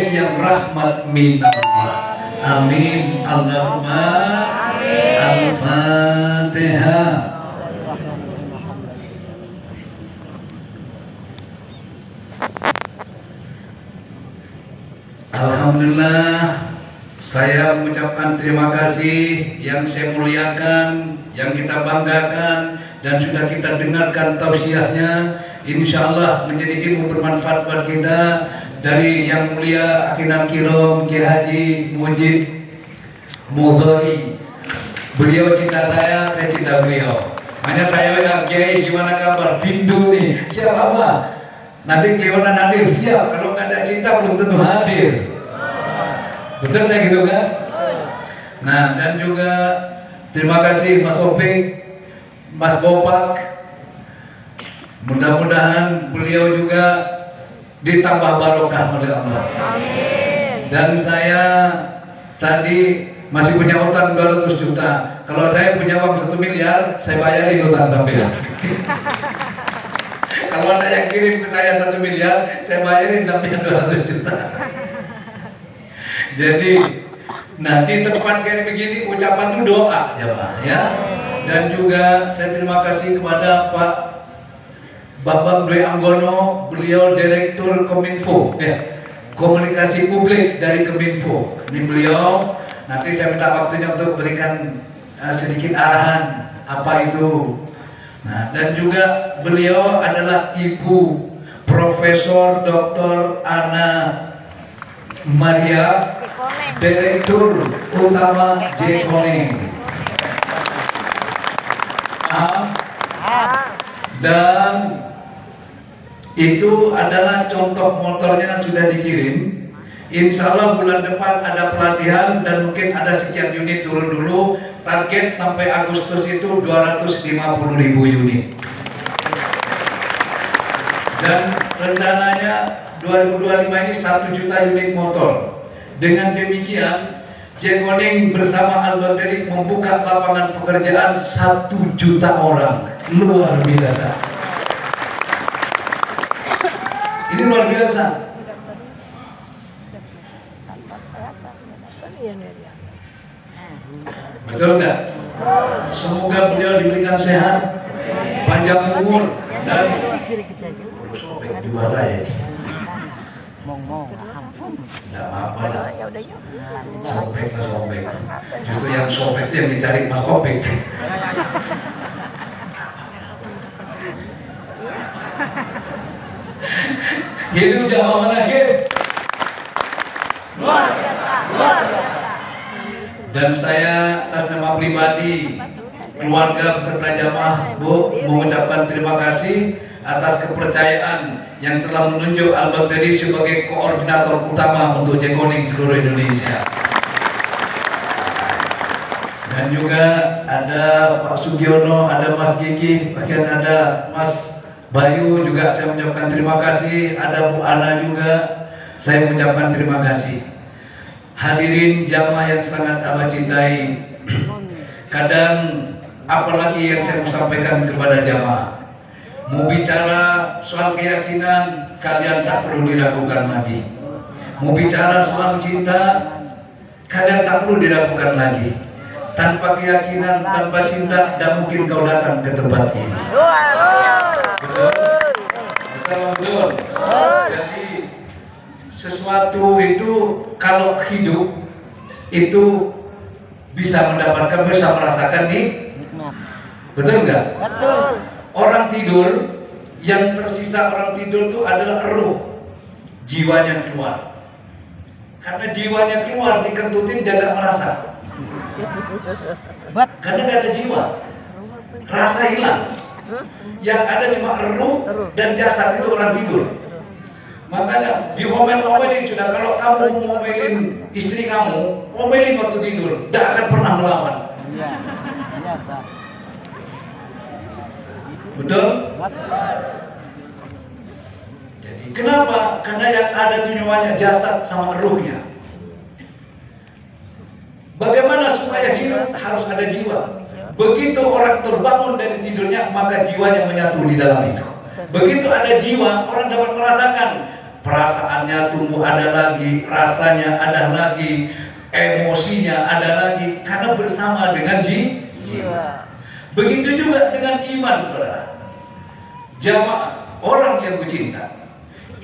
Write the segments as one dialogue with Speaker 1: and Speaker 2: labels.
Speaker 1: Indonesia yang rahmat minallah. Amin. Allahumma Al-Fatihah. Alhamdulillah, saya mengucapkan terima kasih yang saya muliakan, yang kita banggakan, dan sudah kita dengarkan tausiahnya. Insya Allah menjadi ilmu bermanfaat buat kita dari yang mulia Akinal Kirom Kiai Haji Mujib Mudhari. Beliau cinta saya cinta beliau. Hanya saya bilang, Kiai gimana kabar? Bindu nih, siap apa? Nanti Kliwonan hadir, siap. Kalau nggak ada cinta belum tentu hadir. Betul kayak gitu kan? Nah, dan juga terima kasih Mas Opik, Mas Bopak. Mudah-mudahan beliau juga ditambah barokah oleh Allah. Amin. Dan saya tadi masih punya utang 200 juta. Kalau saya punya uang 1 miliar, saya bayarin utang sampai. Kalau ada yang kirim ke saya 1 miliar, saya bayarin sampai 200 juta. Jadi nanti tempat kayak begini ucapan itu doa ya. Dan juga saya terima kasih kepada Pak Bambang Dwi Anggono, beliau Direktur Kominfo, Komunikasi Publik dari Kominfo. Ini beliau, nanti saya minta waktunya untuk berikan sedikit arahan apa itu. Nah, dan juga beliau adalah Ibu Profesor Dr. Ana Maria, Direktur Utama Jekoneng. Dan itu adalah contoh motornya sudah dikirim. Insya Allah bulan depan ada pelatihan dan mungkin ada sekian unit turun dulu. Target sampai Agustus itu 250.000 unit. Dan rencananya 2025 ini 1 juta unit motor. Dengan demikian, Jekoneng bersama Al-Badri membuka lapangan pekerjaan 1 juta orang. Luar biasa. Ini luar biasa. Betul nggak? Semoga beliau diberikan sehat, panjang umur, dan juga saya. Tidak apa-apa lah. Sobek. Justru yang sobek itu yang dicari Mas Opik. Gitu jawaban lagi. Luar biasa. Dan saya atas nama pribadi, keluarga beserta jamaah, Bu, mengucapkan terima kasih atas kepercayaan yang telah menunjuk Al-Badri sebagai koordinator utama untuk Jekoneng seluruh Indonesia. Dan juga ada Pak Sugiono, ada Mas Gigi, bahkan ada Mas Bayu juga saya mengucapkan terima kasih, ada Bu Ana juga saya mengucapkan terima kasih. Hadirin jamaah yang sangat Allah cintai, kadang apalagi yang saya mau sampaikan kepada jamaah, mau bicara soal keyakinan kalian tak perlu diragukan lagi. Mau bicara soal cinta kalian tak perlu diragukan lagi. Tanpa keyakinan, tanpa cinta, tidak mungkin kau datang ke tempat ini. Betul. Jadi sesuatu itu kalau hidup itu bisa mendapatkan, bisa merasakan nikmat. Betul nggak? Betul. Orang tidur, yang tersisa orang tidur itu adalah ruh, jiwanya keluar. Karena jiwanya keluar dikentutin dia nggak merasa. Karena nggak ada jiwa, rasa hilang. Yang ada cuma ruh dan jasad, itu orang tidur. Makanya diomel-omelin sudah, kalau kamu mau ngomelin istri kamu, ngomelin waktu tidur, tidak akan pernah melawan. Betul? Jadi kenapa? Karena yang ada tujuannya jasad sama ruhnya. Bagaimana supaya hidup harus ada jiwa. Begitu orang terbangun dari tidurnya, maka jiwanya menyatu di dalam itu. Begitu ada jiwa, orang dapat merasakan perasaannya tumbuh ada lagi, rasanya ada lagi, emosinya ada lagi, karena bersama dengan jiwa. Begitu juga dengan iman, saudara. Jamaah orang yang bercinta,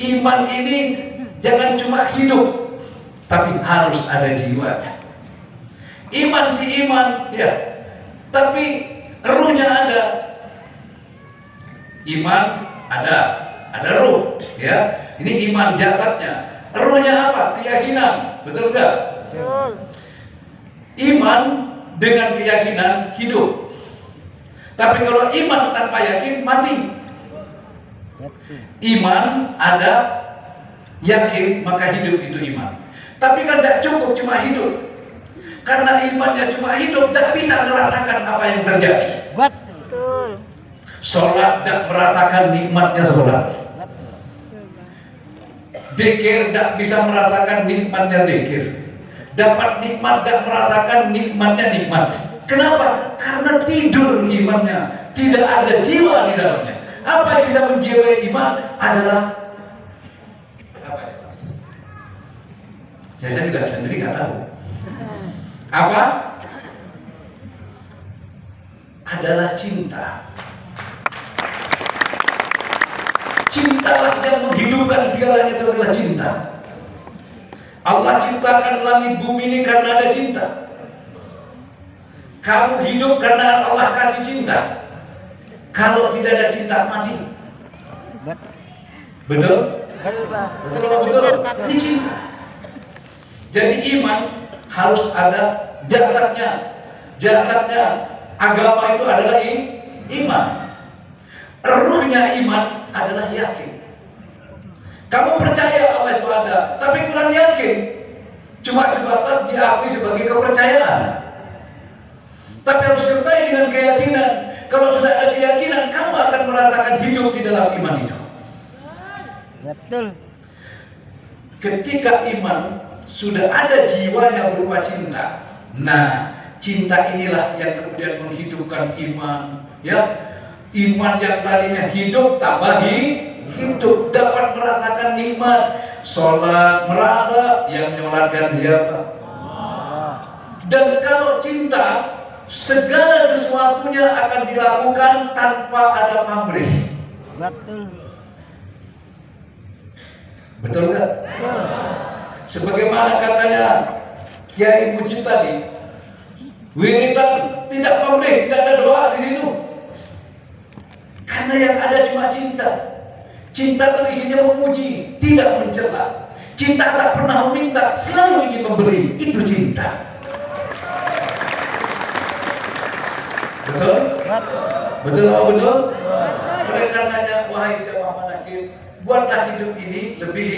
Speaker 1: iman ini jangan cuma hidup, tapi harus ada jiwanya. Iman si iman, ya, tapi ruhnya ada. Iman ada ruh, ya. Ini iman jasadnya. Ruhnya apa? Keyakinan, betul nggak? Betul. Iman dengan keyakinan hidup. Tapi kalau iman tanpa yakin mati. Iman ada, yakin, maka hidup itu iman. Tapi kan tidak cukup cuma hidup. Karena imannya cuma hidup, tidak bisa merasakan apa yang terjadi.
Speaker 2: Betul.
Speaker 1: Sholat tidak merasakan nikmatnya sholat. Dzikir tidak bisa merasakan nikmatnya dzikir. Dapat nikmat tidak merasakan nikmatnya nikmat. Kenapa? Karena tidur imannya, tidak ada jiwa di dalamnya. Apa yang bisa menjiwai iman adalah apa? Saya juga sendiri nggak tahu. Apa? Adalah cinta. Cintalah yang menghidupkan segalanya, itu adalah cinta. Allah ciptakan langit bumi ini karena ada cinta. Kamu hidup karena Allah kasih cinta. Kalau tidak ada cinta, mati. Betul? Betul. Ini cinta. Jadi iman harus ada jasadnya. Jasadnya agama itu adalah iman. Ruhnya iman adalah yakin. Kamu percaya Allah itu ada, tapi kurang yakin. Cuma sebatas diakui sebagai kepercayaan. Tapi harus sertai dengan keyakinan. Kalau sudah ada keyakinan, kamu akan merasakan hidup di dalam iman itu.
Speaker 2: Betul.
Speaker 1: Ketika iman sudah ada jiwanya berupa cinta. Nah, cinta inilah yang kemudian menghidupkan iman, ya. Iman yang tadinya hidup tambah hidup, dapat merasakan nikmat. Sholat merasa yang nyolatkan siapa? Dan kalau cinta, segala sesuatunya akan dilakukan tanpa ada pamrih.
Speaker 2: Betul.
Speaker 1: Betul nggak? Sebagaimana katanya Kiai Mujib tadi, wiridan tidak pamrih, tidak ada doa di situ. Karena yang ada cuma cinta. Cinta itu isinya memuji, tidak mencela. Cinta tak pernah meminta, selalu ingin memberi. Itu cinta. Betul? Betul atau betul? Oleh karenanya, wahai jamaah manakib, buatlah hidup ini lebih.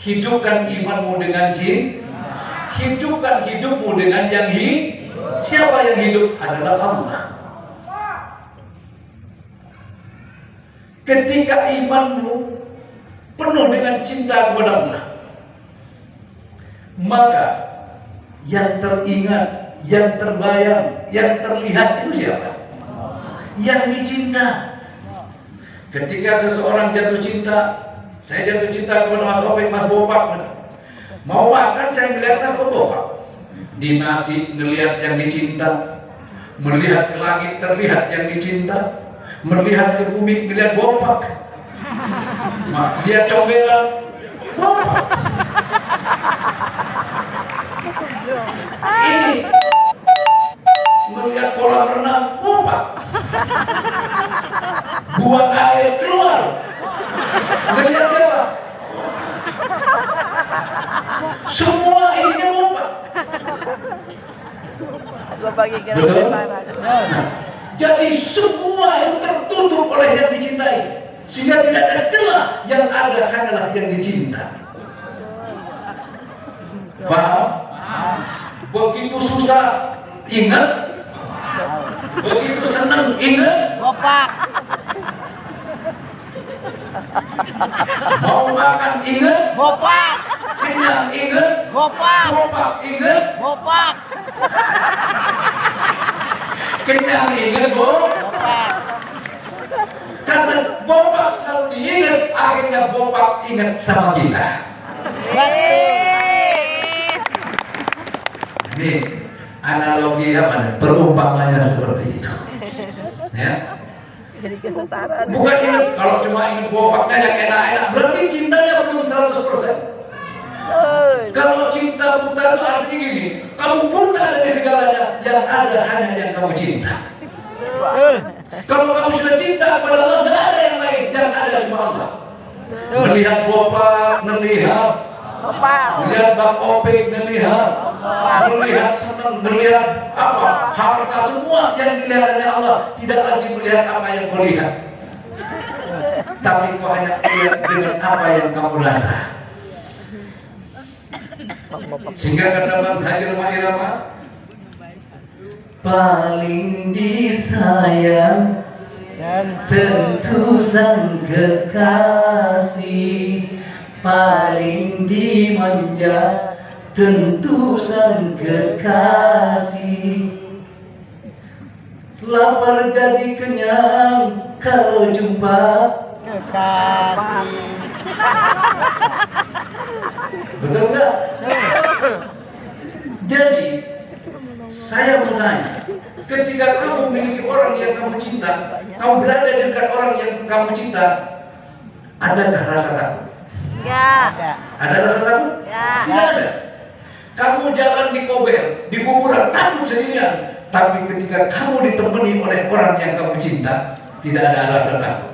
Speaker 1: Hidupkan imanmu dengan cinta. Hidupkan hidupmu dengan yang siapa yang hidup adalah Allah. Ketika imanmu penuh dengan cinta kepada Allah, maka yang teringat, yang terbayang, yang terlihat itu siapa? Yang dicinta. Ketika seseorang jatuh cinta, saya jatuh cinta kepada Mas Taufik, Mas Bopak, mau makan saya melihat Mas Bopak. Di nasi melihat yang dicinta, melihat ke langit terlihat yang dicinta, melihat ke bumi melihat Bopak, lihat comberan Bopak. Ini melihat kolam renang Bopak, buang air keluar melihat siapa? Semua isinya Bopak. Betul? Jadi semua itu tertutup oleh yang dicintai, sehingga tidak ada celah, yang ada hanyalah yang dicinta. Paham? Begitu susah ingat, begitu senang ingat
Speaker 2: Bopak.
Speaker 1: mau makan ingat
Speaker 2: Bopak.
Speaker 1: kenyang ingat
Speaker 2: Bopak.
Speaker 1: Bopak ingat
Speaker 2: Bopak.
Speaker 1: kenyang ingat Bopak.
Speaker 2: Bopak.
Speaker 1: Karena Bopak selalu diingat, akhirnya Bopak ingat sama kita. Ini analogi apa nih? Perumpamannya seperti itu. Ya.
Speaker 2: Jadi kesesaran.
Speaker 1: Bukan ingat, kalau cuma ingat Bopaknya yang enak-enak, berarti cintanya belum 100%. Kalau cinta buta itu artinya gini, kamu buta dari segalanya, yang ada hanya yang kamu cinta. Kalau kamu sudah cinta kepada Allah, tidak ada yang lain, yang ada cuma Allah. Melihat Bopak, melihat Bang Opik, melihat senang, melihat apa, harta semua yang dilihat oleh Allah, tidak lagi melihat apa yang kau lihat, tapi kau hanya melihat dengan apa yang kamu rasa. Sehingga kata Bang Haji Roma Irama, paling disayang dan tentu sang kekasih, paling dimanja tentu sang kekasih. Lapar jadi kenyang kalau jumpa
Speaker 2: Kekasih.
Speaker 1: betul nggak? Jadi saya bertanya, ketika kamu memiliki orang yang kamu cinta, kamu berada di dekat orang yang kamu cinta, adakah rasa takut?
Speaker 2: Ada.
Speaker 1: Ada rasa takut? Tidak ada. Kamu jalan di kober, di kuburan, takut sendirian. Tapi ketika kamu ditemani oleh orang yang kamu cinta, tidak ada rasa takut.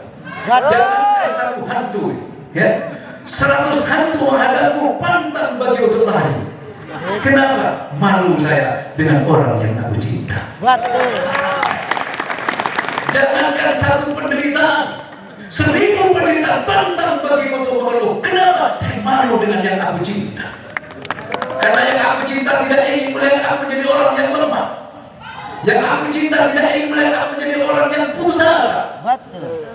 Speaker 1: Jangan satu hantu, ya, 100 hantu menghadapmu, pantang bagi untuk lari. Kenapa? Malu saya dengan orang yang aku cinta.
Speaker 2: Betul.
Speaker 1: Jangankan satu penderitaan, 1000 penderitaan, pantang bagi untuk mengeluh. Kenapa? Saya malu dengan yang aku cinta. Karena yang aku cinta tidak ingin melihat aku menjadi orang yang lemah. Yang aku cinta tidak ingin melihat aku menjadi orang yang putus asa.
Speaker 2: Betul.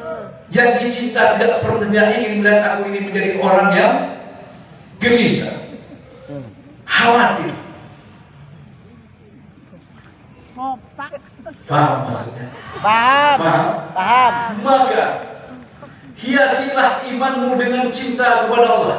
Speaker 1: Yang dicinta tidak pernah ingin melihat aku ini menjadi orang yang gelisah, khawatir. Paham maksudnya?
Speaker 2: Paham. Paham.
Speaker 1: Maka hiasilah imanmu dengan cinta kepada Allah.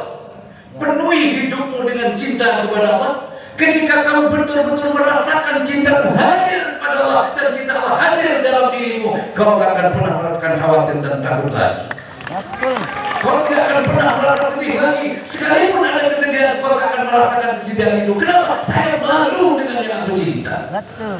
Speaker 1: Penuhi hidupmu dengan cinta kepada Allah. Ketika kamu betul-betul merasakan cinta hadir pada Allah dan cinta Allah hadir dalam dirimu, kau tidak akan pernah merasakan khawatir dan takut lagi.
Speaker 2: Betul.
Speaker 1: Kau tidak akan pernah merasa sedih lagi. Sekalipun ada kesedihan, kau akan merasakan kesedihan itu. Kenapa? Saya malu dengan yang aku cinta.
Speaker 2: Betul.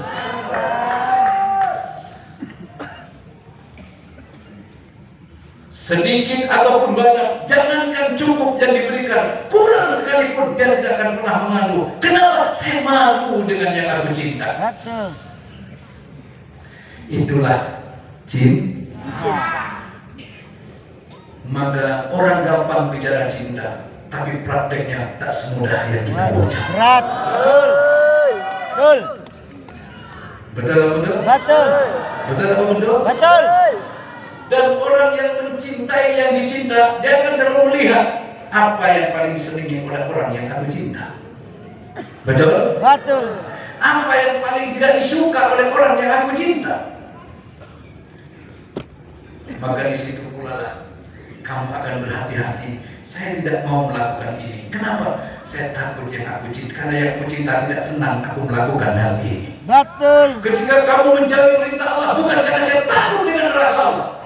Speaker 1: Sedikit ataupun banyak, jangankan cukup yang diberikan, kurang sekalipun dia tidak akan pernah mengaluh. Kenapa? Saya malu dengan yang aku cinta.
Speaker 2: Betul.
Speaker 1: Itulah cinta. Maka orang gampang bicara cinta, tapi prakteknya tak semudah yang kita ucap.
Speaker 2: Berat. Betul. Betul.
Speaker 1: Betul betul.
Speaker 2: Betul.
Speaker 1: Betul betul.
Speaker 2: Betul.
Speaker 1: Dan orang yang mencintai yang dicinta, dia akan selalu melihat apa yang paling disenangi oleh orang yang aku cinta. Betul?
Speaker 2: Betul.
Speaker 1: Apa yang paling tidak disuka oleh orang yang aku cinta. Maka di situ pula lah kamu akan berhati-hati. Saya tidak mau melakukan ini. Kenapa? Saya takut yang aku cinta. Karena yang aku cinta tidak senang aku melakukan hal ini.
Speaker 2: Betul.
Speaker 1: Ketika kamu menjauhi perintah Allah, bukan karena saya takut dengan neraka Allah.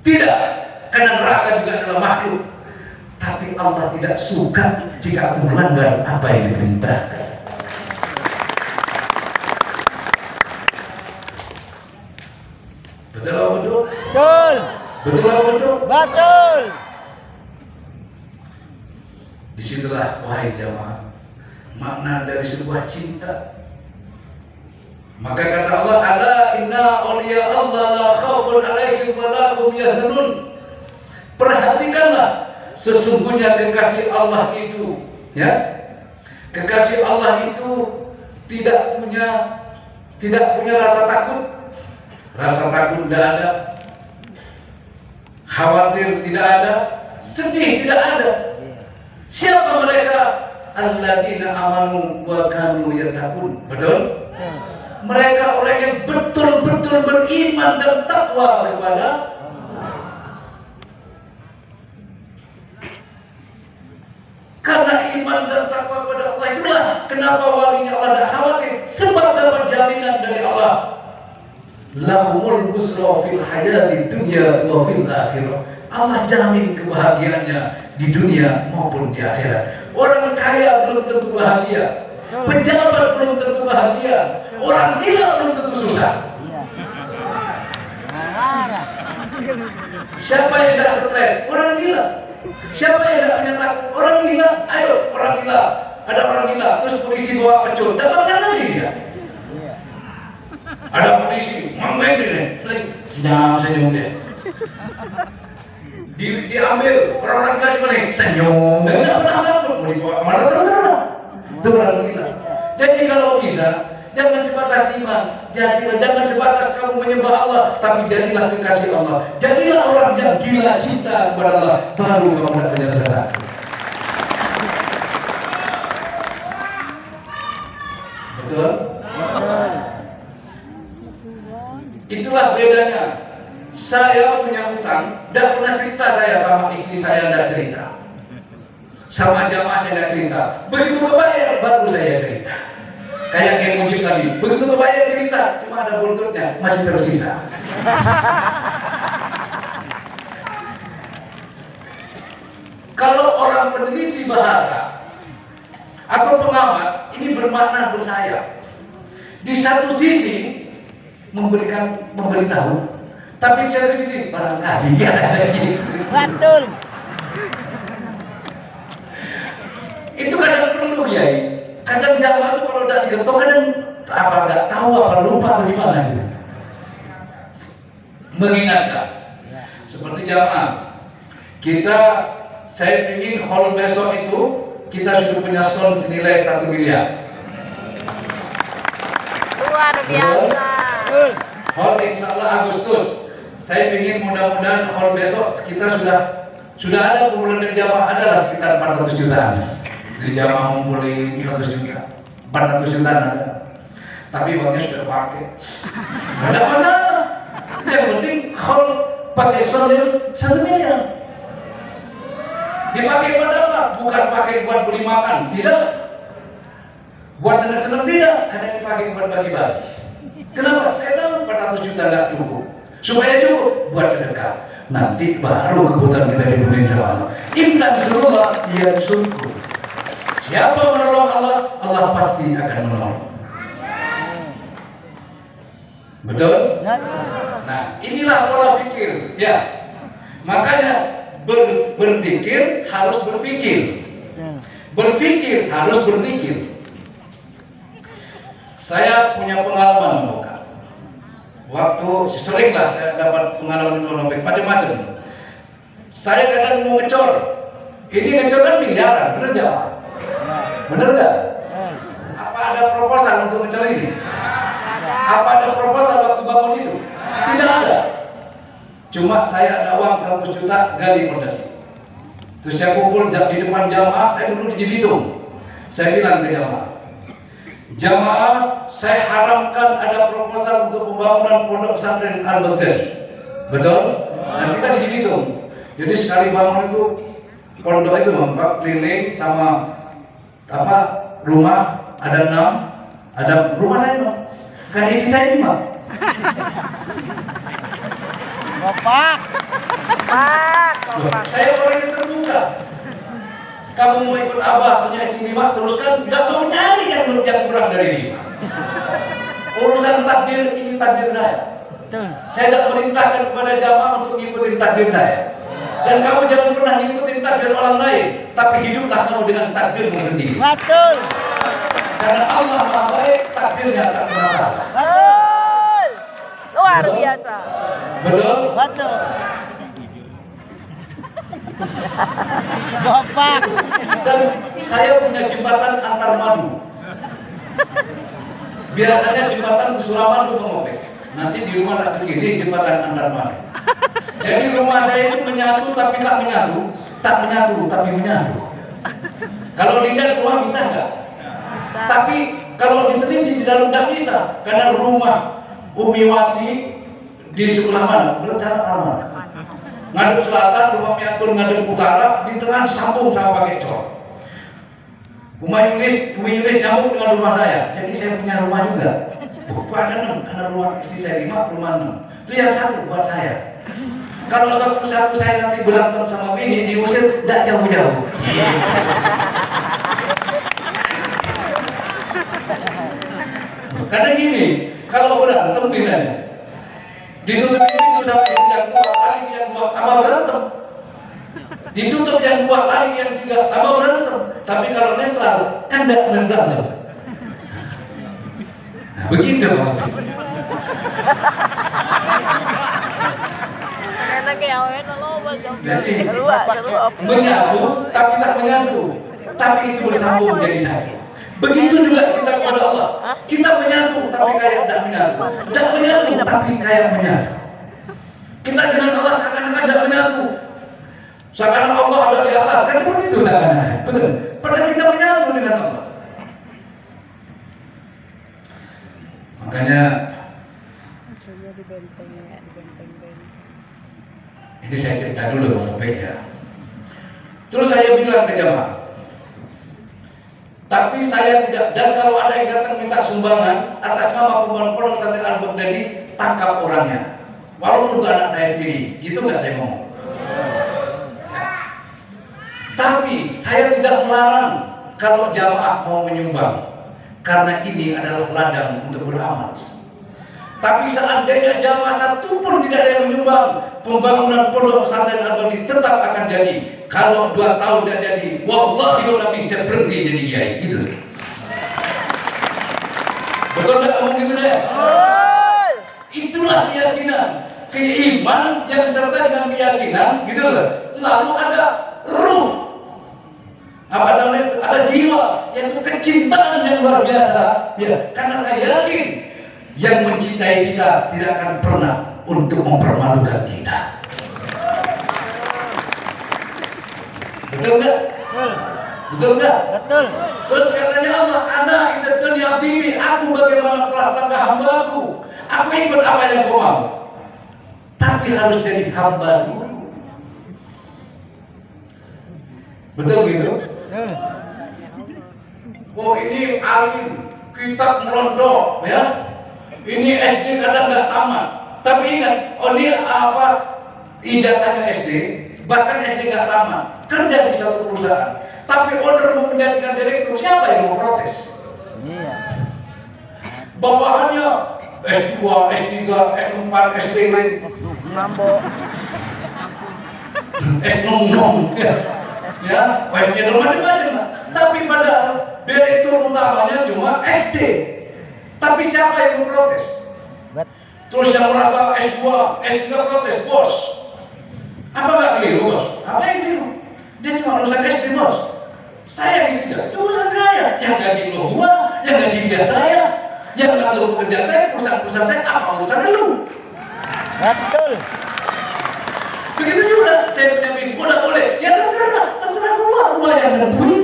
Speaker 1: Tidak, karena neraka juga adalah makhluk. Tapi Allah tidak suka jika aku melanggar apa yang diperintahkan. Betul apa betul?
Speaker 2: Betul.
Speaker 1: Betul apa betul?
Speaker 2: Betul.
Speaker 1: Disitulah wahai jamaah, makna dari sebuah cinta. Maka kata Allah, ala inna awliya Allah la khawfun alaihim wa la hum yahzanun. Perhatikanlah, sesungguhnya kekasih Allah itu, ya, kekasih Allah itu tidak punya rasa takut. Rasa takut tidak ada, khawatir tidak ada, sedih tidak ada. Siapa mereka? Alladzina amanu wa kanu yattaqun. Betul? Mereka orang yang betul-betul beriman dan takwa kepada iman dan takwa kepada Allah. Itulah kenapa walinya Allah tidak khawatir, sebab dapat jaminan dari Allah. Lahumul busra fil hayati dunya wa fil akhirah. Allah jamin kebahagiaannya di dunia maupun di akhirat. Orang kaya belum tentu bahagia, pejabat belum tentu bahagia, orang gila belum tentu susah. Siapa yang tidak stres? Orang gila. Siapa yang tidak punya orang gila? Ayo, orang gila. Ada orang gila, terus polisi bawa pecut, tak makan lagi dia. Ada polisi, mamain dia, senyum dia. Diambil orang-orang gila dimana? Senyum. Enggak pernah apa-apa. Mau dibawa kemana terserah. Itu orang gila. Jadi kalau bisa, jangan sebatas iman, jangan sebatas kamu menyembah Allah, tapi jadilah kekasih Allah. Jadilah orang yang gila cinta kepada Allah, baru kamu dapat ternyata. Betul? Itulah bedanya. Saya punya utang, tidak pernah cerita saya sama istri saya, tidak cerita. Sama jamaah saya tidak cerita. Begitu kebayar, baru saya cerita. Kayak yang muncul tadi, begitu kebayar cerita, cuma ada buntutnya, masih tersisa. Kalau orang peneliti bahasa atau pengamat, ini bermakna bersayap. Di satu sisi memberitahu, tapi di satu sisi barangkali ada gitu.
Speaker 2: Betul.
Speaker 1: Itu kadang perlu ya. Kadang jamaah itu kalau udah digetok kadang apa nggak tahu apa lupa bagaimana gitu. Mengingatkan, seperti jamaah saya ingin hall besok itu kita sudah punya sound senilai 1 miliar.
Speaker 3: Luar biasa.
Speaker 1: Hall insya Allah Agustus. Saya ingin mudah-mudahan hall besok kita sudah ada kumpulan dari jamaah, adalah sekitar 400 jutaan. Dari jamaah ngumpulin 100 juta, 400 jutaan ada. Tapi uangnya sudah pakai. Tidak ada masalah. Yang penting hall pakai sound yang 1 miliar. Dipakai buat apa? Bukan pakai buat beli makan, tidak. Buat senang-senang tidak, karena dipakai buat bagi-bagi. Kenapa? Saya tahu 400 juta nggak cukup. Supaya cukup buat sedekah. Nanti baru kebutuhan kita dipenuhi sama Allah. Intan surullah ya surku. Siapa menolong Allah, Allah pasti akan menolong. Betul? Nah, inilah pola pikir. Ya, makanya berpikir harus berpikir, berpikir harus berpikir. Saya punya pengalaman, bukan? Waktu seringlah saya dapat pengalaman ekonomi macam-macam. Saya kadang mau ngecor, ini ngecor kan miliaran, bener nggak? Bener nggak? Apa ada proposal untuk ngecor ini? Apa ada proposal waktu bangun itu? Tidak ada. Cuma saya ada uang 100 juta gali fondasi. Terus saya kumpul di depan jamaah, saya duduk di Cibitung. Saya bilang ke jamaah, saya haramkan ada proposal untuk pembangunan pondok pesantren Al-Baghdad. Betul? Dan kita di Cibitung. Jadi sekali bangun itu pondok itu memang keliling sama rumah ada 6, ada rumah saya kan isi saya 5.
Speaker 2: Bapak.
Speaker 1: Saya orang yang terbuka. Kamu mau ikut abah punya istri 5, teruskan. Gak mau cari yang kurang dari 5. Urusan takdir ini takdir saya. Saya tidak merintahkan kepada jamaah untuk mengikuti takdir saya. Dan kamu jangan pernah mengikuti takdir orang lain, tapi hiduplah kamu dengan takdirmu sendiri.
Speaker 2: Betul.
Speaker 1: Karena Allah Maha Baik, takdirnya tak pernah salah.
Speaker 3: Betul. Luar biasa.
Speaker 1: Betul?
Speaker 2: Betul. Bapak.
Speaker 1: Dan saya punya jembatan antar madu. Biasanya jembatan ke Suramadu Pengopek. Nanti di rumah tak begini jembatan antar madu. Jadi rumah saya itu menyatu tapi tak menyatu, tak menyatu tapi menyatu. Kalau dilihat rumah bisa enggak? Tapi kalau diteliti di dalam tak bisa, karena rumah Umiwati di sebelah mana? Berencana aman. Ngadep selatan, rumah Miatur ngadep utara, di tengah sambung sama pakai cor. Umi Yulis nyambung dengan rumah saya. Jadi saya punya rumah juga. Bukan ada rumah istri saya 5, rumah 6. Itu yang satu buat saya. Kalau satu saya nanti berantem sama ini diusir, tidak jauh-jauh. Karena gini, kalau berantem bilangnya ditutup itu sama yang kuat lagi yang kuat tambah berantem. Ditutup yang kuat lagi yang tidak tambah berantem. Tapi kalau netral kan tidak berantem. Nah, begitu. Jadi menyatu tapi tak menyatu, tapi itu bersambung jadi satu. Begitu juga kita kepada Allah. Kita menyatu tapi kayak tidak menyatu. Tidak menyatu tapi kayak menyatu. Kita dengan Allah seakan-akan tidak menyatu. Seakan-akan Allah ada di atas. Kan seperti itu seakan-akan. Betul. Padahal kita menyatu dengan Allah. Makanya ini saya cerita dulu sampai. Terus saya bilang ke jamaah, tapi saya tidak, dan kalau ada yang datang minta sumbangan atas nama Pondok Pesantren Al-Baghdadi, tangkap orangnya. Walaupun bukan anak saya sendiri, gitu nggak saya ngomong. Tapi saya tidak melarang kalau jamaah mau menyumbang, karena ini adalah ladang untuk beramal. Tapi seandainya jamaah satu pun tidak ada yang menyumbang, pembangunan Pondok Pesantren Al-Baghdadi tetap akan jadi. Kalau 2 tahun tidak jadi, wallahi Nabi saya berhenti jadi kiai. Gitu. Betul nggak ngomong gitu ya? Itulah keyakinan, keiman yang disertai dengan keyakinan, gitu loh. Lalu ada ruh, apa namanya? Ada jiwa, yaitu kecintaan yang luar biasa. Ya, karena saya yakin yang mencintai kita tidak akan pernah untuk mempermalukan kita. Betul nggak? Betul nggak?
Speaker 2: Betul.
Speaker 1: Terus katanya Allah, ana indah dunia bibi, aku bagaimana prasangka hambaku. Aku ikut apa yang kau mau. Tapi harus jadi hamba dulu. Betul gitu?
Speaker 2: Betul.
Speaker 1: Oh ini alim, kitab melondok, ya. Ini SD kadang nggak tamat. Tapi ingat, oh ini apa? Ijazahnya SD, bahkan SD nggak tamat. Kerja di satu perusahaan. Tapi order mau menjadikan direktur, siapa yang mau protes?
Speaker 2: Iya.
Speaker 1: Bawahannya S2, S3, S4, S5,
Speaker 2: Mambo.
Speaker 1: S6, ya, banyak macam-macam. Tapi pada direktur utamanya cuma SD. Tapi siapa yang mau protes? Terus yang merasa S2, S3 protes, bos. Apa nggak keliru, bos? Apa yang keliru? Dia cuma urusan SD, bos. Saya yang tidak, cuma saya. Yang gaji lo gua, yang gaji dia saya. Yang ngatur pekerjaan saya, perusahaan saya, apa urusan lu?
Speaker 2: Betul.
Speaker 1: Begitu juga, saya punya bingung, udah boleh. Ya terserah gua yang nentuin.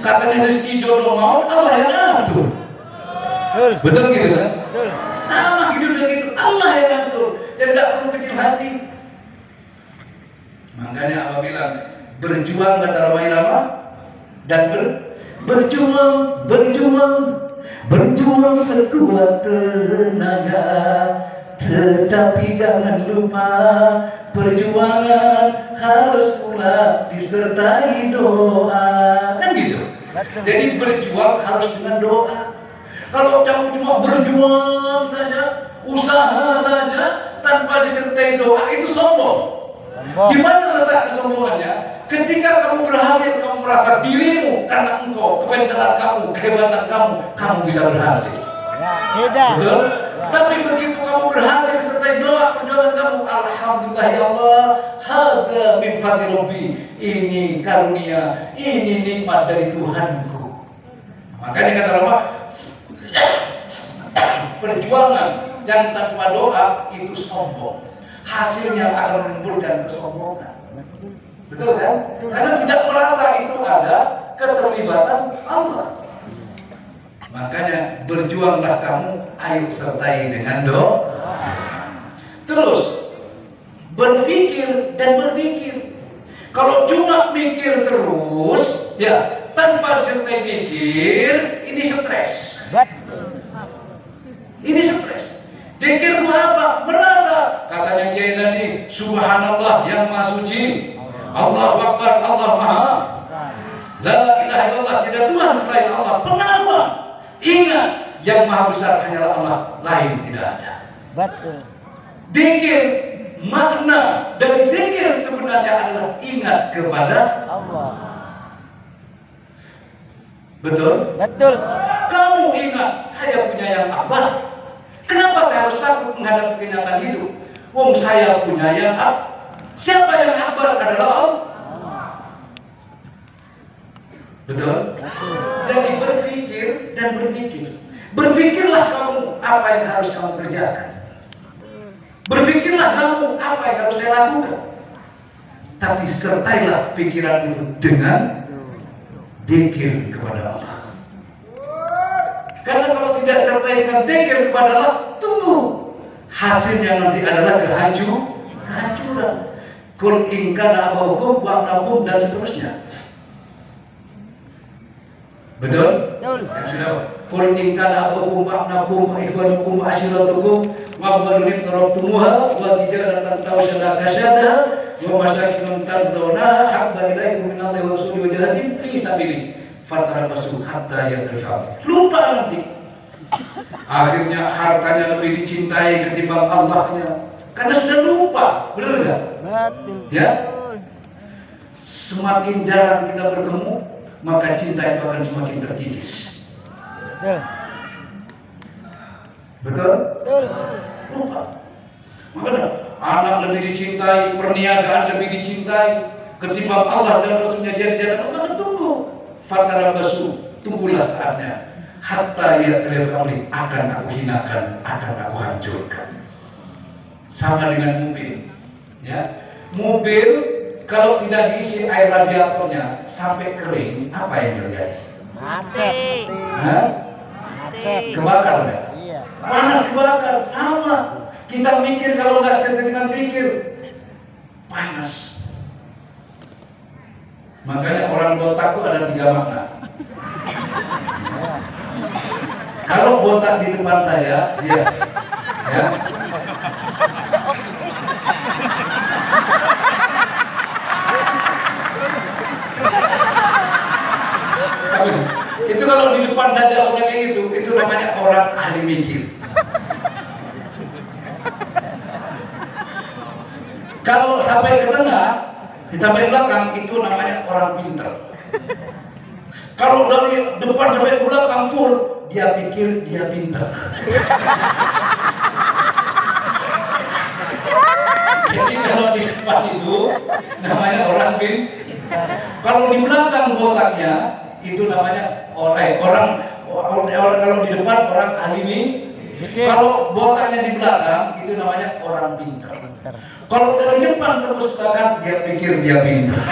Speaker 1: Katanya Rizky Jodoh mau, Allah yang ngatur.
Speaker 2: Betul.
Speaker 1: Betul gitu kan?
Speaker 2: Betul.
Speaker 1: Sama hidup begitu, Allah yang ngatur. Dan tidak perlu kecil hati. Makanya Allah bilang, berjuang kata Rama Irama dan berjuang sekuat tenaga, tetapi jangan lupa perjuangan harus pula disertai doa. Kan gitu. Jadi berjuang harus dengan doa. Kalau kamu cuma berjuang saja, usaha saja tanpa disertai doa, itu sombong. Di mana letak kesombongannya? Ketika kamu berhasil, kamu merasa dirimu karena engkau, kepintaran kamu, kehebatan kamu bisa berhasil.
Speaker 2: Ya, tidak.
Speaker 1: Betul?
Speaker 2: Ya.
Speaker 1: Tapi begitu kamu berhasil sertai doa perjuangan kamu, alhamdulillah ya Allah, hadza min fadli Rabbi. Ini karunia, ini nikmat dari Tuhanku. Makanya kata Allah, perjuangan yang tanpa doa itu sombong. Hasilnya akan menimbulkan kesombongan. Betul kan? Karena tidak merasa itu ada keterlibatan Allah. Makanya berjuanglah kamu, ayo sertai dengan doa. Terus berpikir dan berpikir. Kalau cuma mikir terus, ya tanpa sertai zikir, ini stres.
Speaker 2: Betul.
Speaker 1: Ini stres. Zikir itu apa? Merasa. Katanya Kiai tadi, Subhanallah yang Maha Suci. Allahu Akbar, Allah Maha. La ilaha illallah, tidak Tuhan selain Allah. Pengalaman. Ingat, yang Maha Besar hanyalah Allah, lain tidak ada.
Speaker 2: Betul.
Speaker 1: Zikir, makna dari zikir sebenarnya adalah ingat kepada
Speaker 2: Allah.
Speaker 1: betul?
Speaker 2: Betul.
Speaker 1: Kamu ingat, saya punya yang apa? Kenapa saya harus takut menghadapi kenyataan hidup? Wong saya punya yang apa? Siapa yang akbar adalah Allah. Betul? Jadi berpikir dan berpikir. Berpikirlah kamu apa yang harus kamu kerjakan. Berpikirlah kamu apa yang harus saya lakukan. Tapi sertailah pikiran itu dengan zikir kepada Allah. Karena kalau tidak sertai dengan zikir kepada Allah, tunggu hasilnya nanti adalah kehancuran. Kul in kana abukum wa abukum dan seterusnya. Betul?
Speaker 2: Betul.
Speaker 1: Ya sudah. Kul in kana abukum wa abukum wa ikhwanukum wa ashiratukum wa amwalun taraftumuha wa tijaratan tawsana kasyada wa masakinun tardawna habba ilaikum minallahi wa rasulihi wa jihadin fi sabilihi fatarabbasu hatta yadrifal. Lupa nanti. Akhirnya hartanya lebih dicintai ketimbang Allahnya. Karena sudah lupa, benar enggak?
Speaker 2: Betul.
Speaker 1: Ya. Semakin jarang kita bertemu, maka cinta itu akan semakin terkikis.
Speaker 2: Betul.
Speaker 1: Betul?
Speaker 2: Betul.
Speaker 1: Lupa. Makanya anak lebih dicintai, perniagaan lebih dicintai ketimbang Allah dan Rasulnya. Jadi maka tunggu. Fatarabbasu, tunggulah saatnya. Hatta ya'til qawli, akan aku hinakan, akan aku hancurkan. Sama dengan mobil. Ya. Mobil kalau tidak diisi air radiatornya sampai kering, apa yang terjadi?
Speaker 2: Macet.
Speaker 1: Hah?
Speaker 2: Macet.
Speaker 1: Kebakar enggak?
Speaker 2: Iya.
Speaker 1: Panas kebakar, sama. Kita mikir kalau nggak cerita dengan pikir, panas. Makanya orang botak itu ada 3 makna. Kalau botak di depan saya, dia, ya. Itu kalau di depan saja orang kayak itu namanya orang ahli mikir. Kalau sampai ke tengah, sampai belakang itu namanya orang pintar. Kalau dari depan sampai belakang full, dia pikir dia pintar. Jadi kalau di depan itu namanya orang pintar. Kalau di belakang botaknya itu namanya orang kalau di depan orang ahli mikir. Kalau botaknya di belakang itu namanya orang pintar. Kalau dari depan terus belakang dia pikir dia pintar.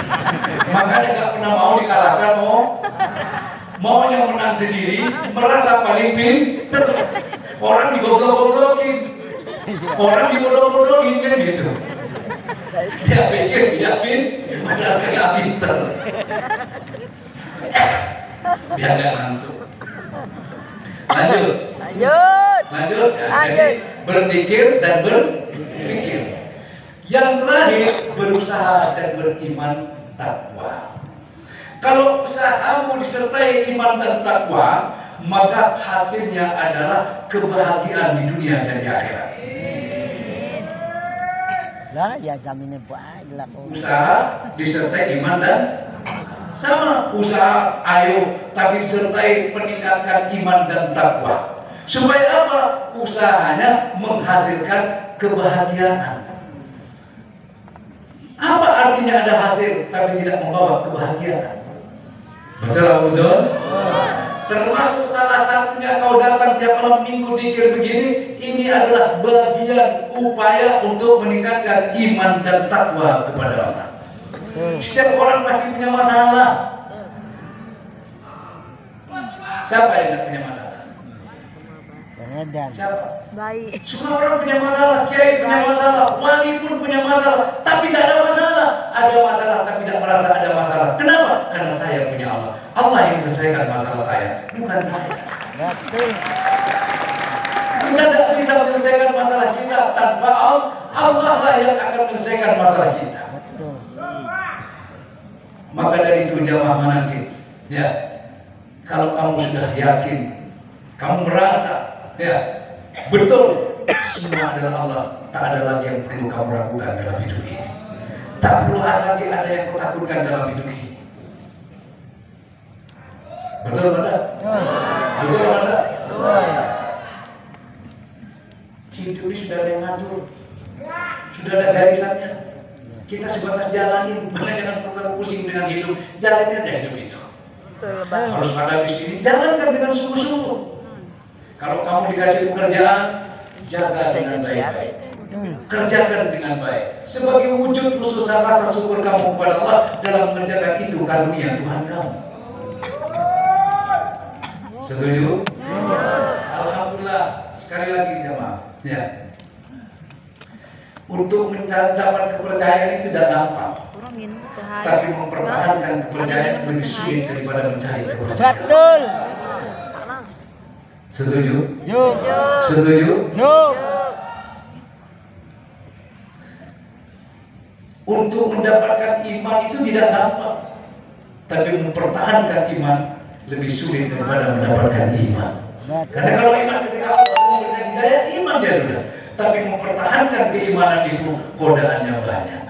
Speaker 1: Makanya nggak pernah mau dikalahkan, mau yang menang sendiri, merasa paling pintar. Orang digoblok-goblokin, orang dibodoh-bodohin kan gitu. Dia pikir dia padahal nggak pintar. Biar nggak ngantuk. Lanjut.
Speaker 3: Lanjut.
Speaker 1: Jadi berzikir dan berpikir. Yang terakhir, berusaha dan beriman takwa. Kalau usahamu disertai iman dan takwa, maka hasilnya adalah kebahagiaan di dunia dan di akhirat.
Speaker 2: Lah ya jaminnya baik lah.
Speaker 1: Usaha disertai iman dan sama usaha ayo tapi disertai peningkatkan iman dan takwa. Supaya apa? Usahanya menghasilkan kebahagiaan. Apa artinya ada hasil tapi tidak membawa kebahagiaan? Betul? Termasuk salah satunya kau datang tiap malam minggu zikir begini, ini adalah bagian upaya untuk meningkatkan iman dan takwa kepada Allah. Setiap orang pasti punya masalah. Siapa yang tidak punya masalah?
Speaker 2: Edan.
Speaker 1: Siapa?
Speaker 3: Baik.
Speaker 1: Semua orang punya masalah, kiai punya masalah, wali pun punya masalah, tapi tidak ada masalah. Ada masalah tapi tidak merasa ada masalah. Kenapa? Karena saya punya Allah. Allah yang menyelesaikan masalah saya, bukan saya.
Speaker 2: Betul.
Speaker 1: Kita tidak bisa menyelesaikan masalah kita tanpa Allah. Allah lah yang akan menyelesaikan masalah kita.
Speaker 2: Betul.
Speaker 1: Maka dari itu jamaah manakib, ya, kalau kamu sudah yakin, kamu merasa, ya, betul semua adalah Allah, tak ada lagi yang perlu kamu ragukan dalam hidup ini. Tak perlu lagi ada yang kau takutkan dalam hidup ini. Betul betul? Betul betul? Hidup ini sudah ada yang ngatur, sudah ada garisannya. Kita sebatas jalanin, bukan jangan perlu pusing dengan hidup, jalanin aja hidup itu.
Speaker 3: Betul banget.
Speaker 1: Harus ada di sini, jalankan dengan sungguh-sungguh. Kalau kamu dikasih pekerjaan, jaga dengan baik-baik. Kerjakan dengan baik. Sebagai wujud khususan rasa syukur kamu kepada Allah dalam mengerjakan itu karunia Tuhan kamu. Setuju? Alhamdulillah. Sekali lagi jemaah. Ya. Untuk mendapat kepercayaan itu tidak gampang. Tapi mempertahankan kepercayaan lebih sulit daripada mencari kepercayaan.
Speaker 2: Betul.
Speaker 1: Setuju?
Speaker 2: Yuk.
Speaker 1: Setuju?
Speaker 2: Yuk.
Speaker 1: Untuk mendapatkan iman itu tidak gampang. Tapi mempertahankan iman lebih sulit daripada mendapatkan iman. Karena kalau iman ketika Allah memberikan hidayah, iman dia sudah. Tapi mempertahankan keimanan itu godaannya banyak.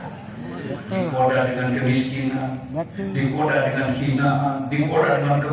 Speaker 1: Digoda dengan kemiskinan, digoda dengan hinaan, digoda dengan